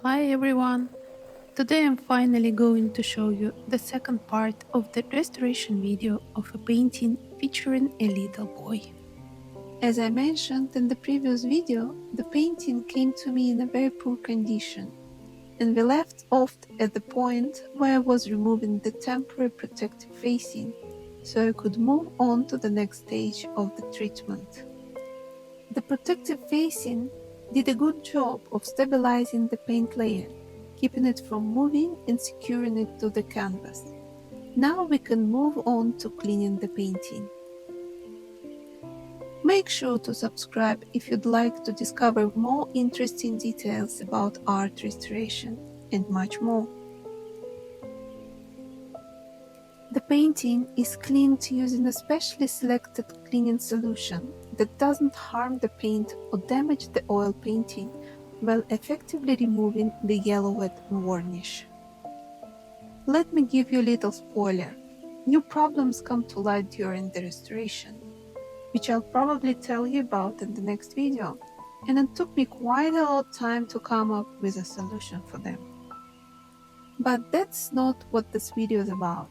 Hi everyone! Today I'm finally going to show you the second part of the restoration video of a painting featuring a little boy. As I mentioned in the previous video, the painting came to me in a very poor condition, and we left off at the point where I was removing the temporary protective facing so I could move on to the next stage of the treatment. The protective facing did a good job of stabilizing the paint layer, keeping it from moving and securing it to the canvas. Now we can move on to cleaning the painting. Make sure to subscribe if you'd like to discover more interesting details about art restoration and much more. The painting is cleaned using a specially selected cleaning solution that doesn't harm the paint or damage the oil painting while effectively removing the yellow wet varnish. Let me give you a little spoiler. New problems come to light during the restoration, which I'll probably tell you about in the next video, and it took me quite a lot of time to come up with a solution for them. But that's not what this video is about.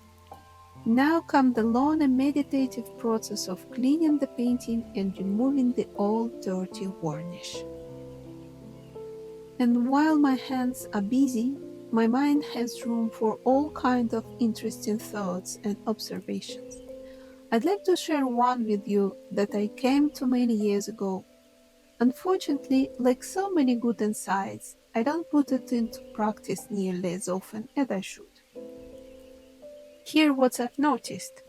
Now comes the long and meditative process of cleaning the painting and removing the old dirty varnish. And while my hands are busy, my mind has room for all kinds of interesting thoughts and observations. I'd like to share one with you that I came to many years ago. Unfortunately, like so many good insights, I don't put it into practice nearly as often as I should. Here what I've noticed.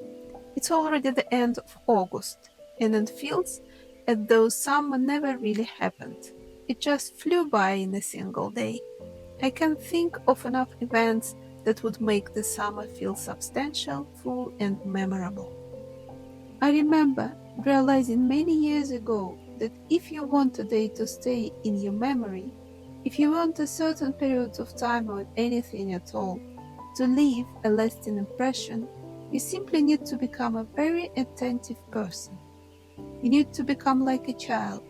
It's already the end of August, and it feels as though summer never really happened. It just flew by in a single day. I can't think of enough events that would make the summer feel substantial, full, and memorable. I remember realizing many years ago that if you want a day to stay in your memory, if you want a certain period of time or anything at all to leave a lasting impression, you simply need to become a very attentive person. You need to become like a child,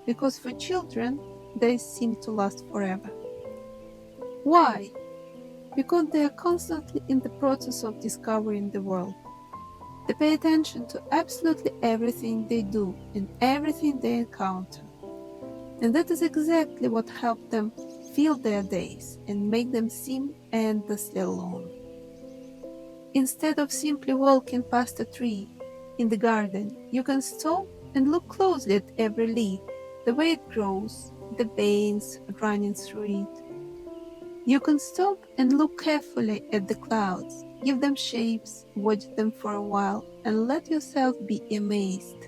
because for children, days seem to last forever. Why? Because they are constantly in the process of discovering the world. They pay attention to absolutely everything they do and everything they encounter. And that is exactly what helped them fill their days and make them seem endlessly long. Instead of simply walking past a tree in the garden, you can stop and look closely at every leaf, the way it grows, the veins running through it. You can stop and look carefully at the clouds, give them shapes, watch them for a while, and let yourself be amazed.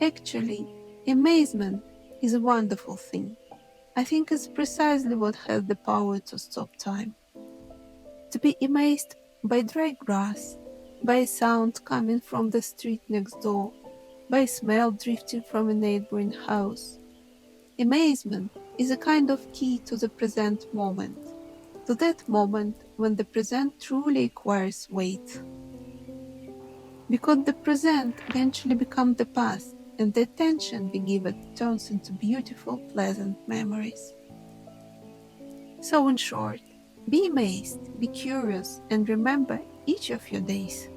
Actually, amazement is a wonderful thing. I think it's precisely what has the power to stop time. To be amazed by dry grass, by a sound coming from the street next door, by a smell drifting from a neighboring house. Amazement is a kind of key to the present moment, to that moment when the present truly acquires weight. Because the present eventually becomes the past, and the attention we give it turns into beautiful, pleasant memories. So in short, be amazed, be curious, and remember each of your days.